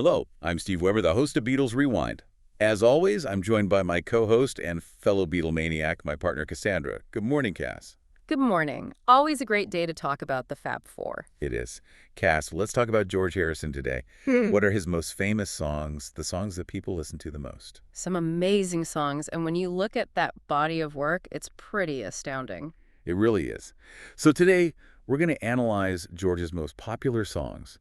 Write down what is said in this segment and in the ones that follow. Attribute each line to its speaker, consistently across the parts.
Speaker 1: Hello, I'm Steve Weber, the host of Beatles Rewind. As always, I'm joined by my co-host and fellow Beatle maniac, my partner Cassandra. Good morning, Cass.
Speaker 2: Good morning. Always a great day to talk about the Fab Four.
Speaker 1: It is. Cass, let's talk about George Harrison today. What are his most famous songs, the songs that people listen to the most?
Speaker 2: Some amazing songs, and when you look at that body of work, it's pretty astounding.
Speaker 1: It really is. So today, we're going to analyze George's most popular songs.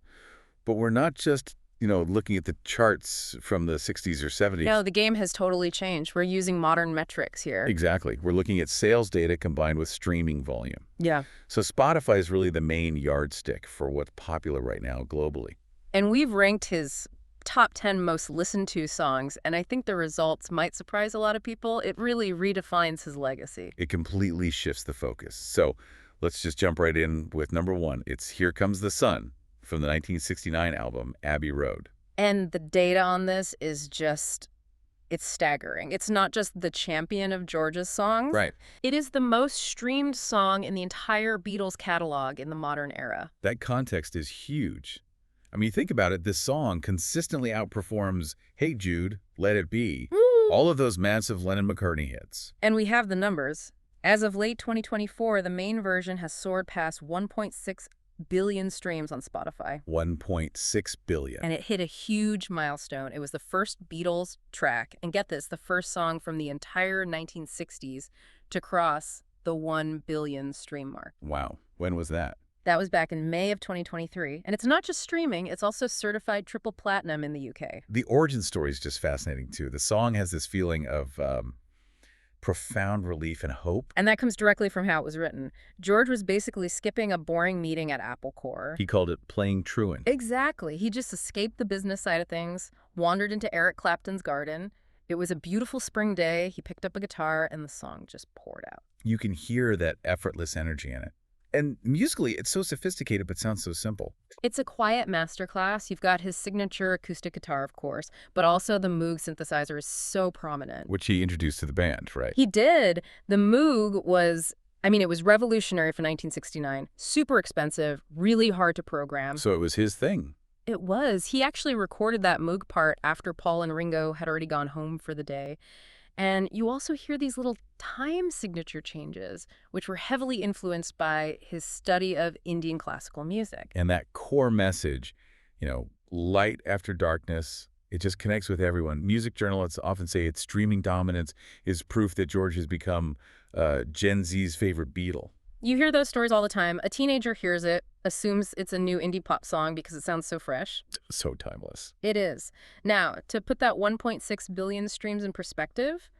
Speaker 1: But we're not just, looking at the charts from the 60s or 70s.
Speaker 2: No, the game has totally changed. We're using modern metrics here.
Speaker 1: Exactly. We're looking at sales data combined with streaming volume.
Speaker 2: Yeah.
Speaker 1: So Spotify is really the main yardstick for what's popular right now globally.
Speaker 2: And we've ranked his top 10 most listened to songs, and I think the results might surprise a lot of people. It really redefines his legacy.
Speaker 1: It completely shifts the focus. So let's just jump right in with number one. It's Here Comes the Sun from the 1969 album, Abbey Road.
Speaker 2: And the data on this is it's staggering. It's not just the champion of George's songs.
Speaker 1: Right.
Speaker 2: It is the most streamed song in the entire Beatles catalog in the modern era.
Speaker 1: That context is huge. I mean, think about it. This song consistently outperforms Hey Jude, Let It Be, all of those massive Lennon-McCartney hits.
Speaker 2: And we have the numbers. As of late 2024, the main version has soared past 1.6 billion streams on Spotify.
Speaker 1: 1.6 billion.
Speaker 2: And it hit a huge milestone. It was the first Beatles track, and get this, the first song from the entire 1960s to cross the 1 billion stream mark.
Speaker 1: Wow. When was that?
Speaker 2: That was back in May of 2023. And it's not just streaming, it's also certified triple platinum in the UK.
Speaker 1: The origin story is just fascinating, too. The song has this feeling of profound relief and hope.
Speaker 2: And that comes directly from how it was written. George was basically skipping a boring meeting at Apple Corps.
Speaker 1: He called it playing truant.
Speaker 2: Exactly. He just escaped the business side of things, wandered into Eric Clapton's garden. It was a beautiful spring day. He picked up a guitar, and the song just poured out.
Speaker 1: You can hear that effortless energy in it. And musically, it's so sophisticated but sounds so simple.
Speaker 2: It's a quiet masterclass. You've got his signature acoustic guitar, of course, but also the Moog synthesizer is so prominent.
Speaker 1: Which he introduced to the band, right?
Speaker 2: He did. The Moog was, it was revolutionary for 1969. Super expensive, really hard to program.
Speaker 1: So it was his thing.
Speaker 2: It was. He actually recorded that Moog part after Paul and Ringo had already gone home for the day. And you also hear these little time signature changes, which were heavily influenced by his study of Indian classical music.
Speaker 1: And that core message, light after darkness, it just connects with everyone. Music journalists often say its streaming dominance is proof that George has become Gen Z's favorite Beatle.
Speaker 2: You hear those stories all the time. A teenager hears it, assumes it's a new indie pop song because it sounds so fresh.
Speaker 1: So timeless.
Speaker 2: It is. Now, to put that 1.6 billion streams in perspective,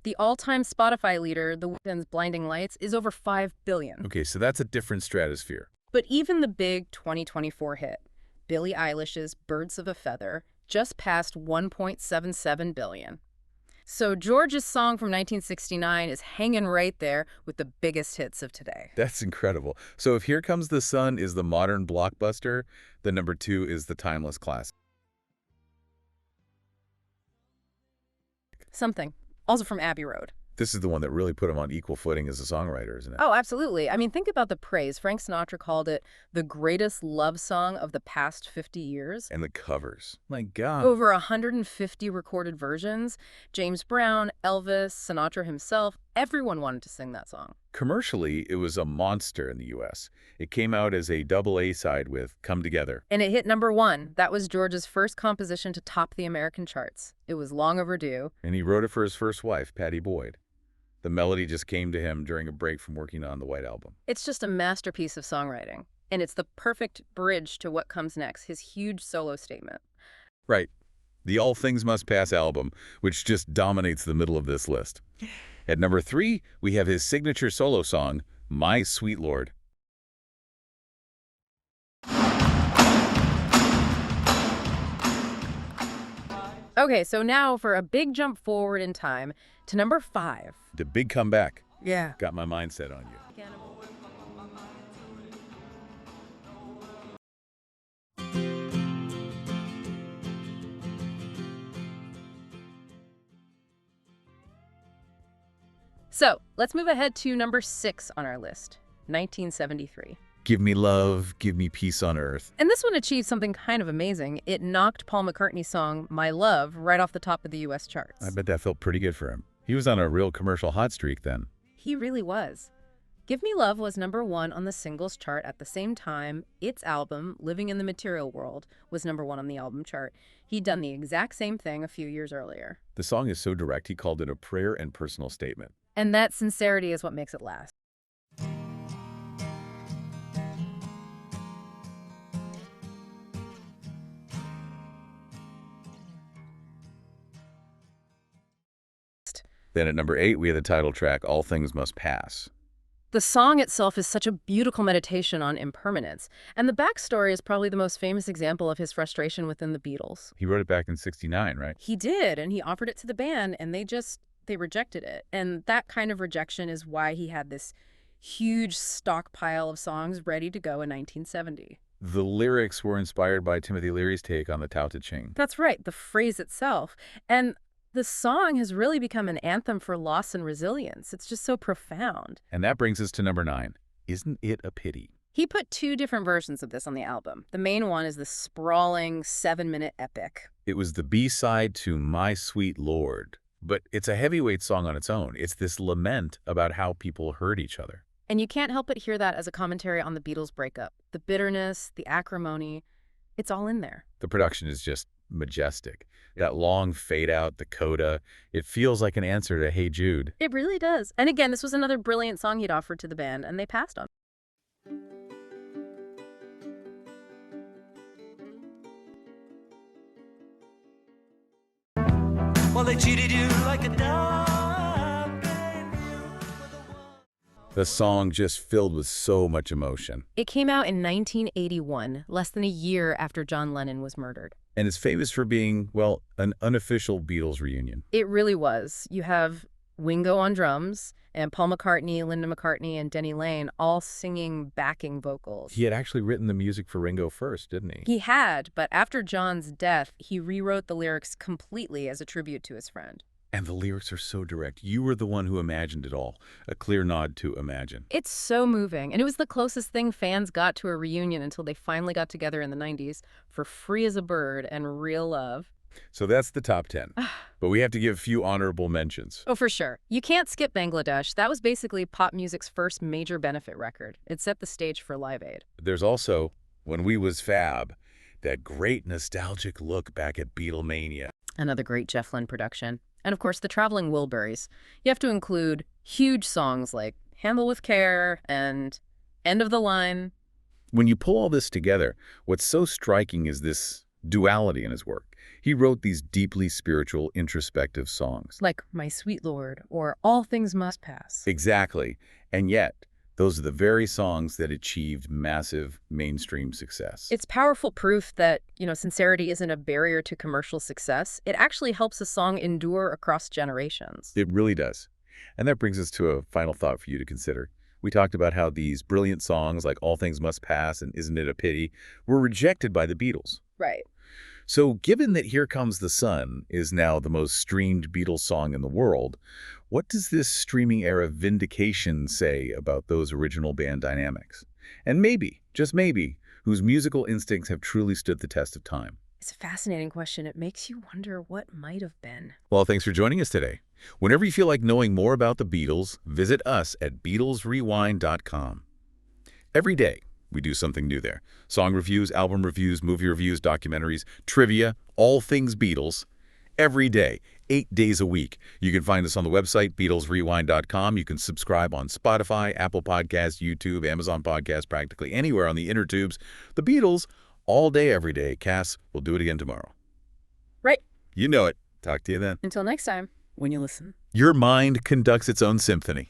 Speaker 2: the all-time Spotify leader, The Weeknd's Blinding Lights, is over 5 billion.
Speaker 1: Okay, so that's a different stratosphere.
Speaker 2: But even the big 2024 hit, Billie Eilish's Birds of a Feather, just passed 1.77 billion. So George's song from 1969 is hanging right there with the biggest hits of today.
Speaker 1: That's incredible. So if Here Comes the Sun is the modern blockbuster, then number two is the timeless classic.
Speaker 2: Something. Also from Abbey Road.
Speaker 1: This is the one that really put him on equal footing as a songwriter, isn't it?
Speaker 2: Oh, absolutely. Think about the praise. Frank Sinatra called it the greatest love song of the past 50 years.
Speaker 1: And the covers. My God.
Speaker 2: Over 150 recorded versions. James Brown, Elvis, Sinatra himself, everyone wanted to sing that song.
Speaker 1: Commercially, it was a monster in the U.S. It came out as a double A-side with Come Together.
Speaker 2: And it hit #1. That was George's first composition to top the American charts. It was long overdue.
Speaker 1: And he wrote it for his first wife, Pattie Boyd. The melody just came to him during a break from working on the White Album.
Speaker 2: It's just a masterpiece of songwriting. And it's the perfect bridge to what comes next, his huge solo statement.
Speaker 1: Right. The All Things Must Pass album, which just dominates the middle of this list. At number 3, we have his signature solo song, My Sweet Lord.
Speaker 2: Okay, so now for a big jump forward in time to number 5.
Speaker 1: The big comeback.
Speaker 2: Yeah.
Speaker 1: Got my mindset on you.
Speaker 2: So let's move ahead to number 6 on our list, 1973.
Speaker 1: Give me love, give me peace on earth.
Speaker 2: And this one achieved something kind of amazing. It knocked Paul McCartney's song, My Love, right off the top of the U.S. charts.
Speaker 1: I bet that felt pretty good for him. He was on a real commercial hot streak then.
Speaker 2: He really was. Give Me Love was #1 on the singles chart at the same time its album, Living in the Material World, was #1 on the album chart. He'd done the exact same thing a few years earlier.
Speaker 1: The song is so direct, he called it a prayer and personal statement.
Speaker 2: And that sincerity is what makes it last.
Speaker 1: Then at number 8, we have the title track, All Things Must Pass.
Speaker 2: The song itself is such a beautiful meditation on impermanence, and the backstory is probably the most famous example of his frustration within the Beatles.
Speaker 1: He wrote it back in '69, right?
Speaker 2: He did, and he offered it to the band, and they rejected it. And that kind of rejection is why he had this huge stockpile of songs ready to go in 1970.
Speaker 1: The lyrics were inspired by Timothy Leary's take on the Tao Te Ching.
Speaker 2: That's right, the phrase itself. And the song has really become an anthem for loss and resilience. It's just so profound.
Speaker 1: And that brings us to number 9. Isn't It a Pity?
Speaker 2: He put 2 different versions of this on the album. The main one is the sprawling 7-minute epic.
Speaker 1: It was the B-side to My Sweet Lord. But it's a heavyweight song on its own. It's this lament about how people hurt each other.
Speaker 2: And you can't help but hear that as a commentary on the Beatles' breakup. The bitterness, the acrimony, it's all in there.
Speaker 1: The production is just majestic. That long fade out, the coda, it feels like an answer to Hey Jude.
Speaker 2: It really does. And again, this was another brilliant song he'd offered to the band, and they passed on.
Speaker 3: Well, they cheated you like a dog.
Speaker 1: The song just filled with so much emotion.
Speaker 2: It came out in 1981, less than a year after John Lennon was murdered.
Speaker 1: And it's famous for being, well, an unofficial Beatles reunion.
Speaker 2: It really was. You have Ringo on drums, and Paul McCartney, Linda McCartney, and Denny Laine all singing backing vocals.
Speaker 1: He had actually written the music for Ringo first, didn't he?
Speaker 2: He had, but after John's death, he rewrote the lyrics completely as a tribute to his friend.
Speaker 1: And the lyrics are so direct. You were the one who imagined it all. A clear nod to Imagine.
Speaker 2: It's so moving, and it was the closest thing fans got to a reunion until they finally got together in the 90s for Free as a Bird and Real Love.
Speaker 1: So that's the top 10. But we have to give a few honorable mentions.
Speaker 2: Oh, for sure. You can't skip Bangladesh. That was basically pop music's first major benefit record. It set the stage for Live Aid.
Speaker 1: There's also When We Was Fab, that great nostalgic look back at Beatlemania.
Speaker 2: Another great Jeff Lynne production. And of course, the Traveling Wilburys. You have to include huge songs like Handle with Care and End of the Line.
Speaker 1: When you pull all this together, what's so striking is this duality in his work. He wrote these deeply spiritual, introspective songs.
Speaker 2: Like My Sweet Lord or All Things Must Pass.
Speaker 1: Exactly. And yet, those are the very songs that achieved massive mainstream success.
Speaker 2: It's powerful proof that, sincerity isn't a barrier to commercial success. It actually helps a song endure across generations.
Speaker 1: It really does. And that brings us to a final thought for you to consider. We talked about how these brilliant songs like All Things Must Pass and Isn't It a Pity were rejected by the Beatles.
Speaker 2: Right.
Speaker 1: So given that Here Comes the Sun is now the most streamed Beatles song in the world, what does this streaming era vindication say about those original band dynamics? And maybe, just maybe, whose musical instincts have truly stood the test of time?
Speaker 2: It's a fascinating question. It makes you wonder what might have been.
Speaker 1: Well, thanks for joining us today. Whenever you feel like knowing more about the Beatles, visit us at BeatlesRewind.com. Every day, we do something new there. Song reviews, album reviews, movie reviews, documentaries, trivia, all things Beatles. Every day, 8 days a week. You can find us on the website, BeatlesRewind.com. You can subscribe on Spotify, Apple Podcasts, YouTube, Amazon Podcasts, practically anywhere on the inner tubes. The Beatles, all day, every day. Cass, we'll do it again tomorrow.
Speaker 2: Right.
Speaker 1: You know it. Talk to you then.
Speaker 2: Until next time, when you listen.
Speaker 1: Your mind conducts its own symphony.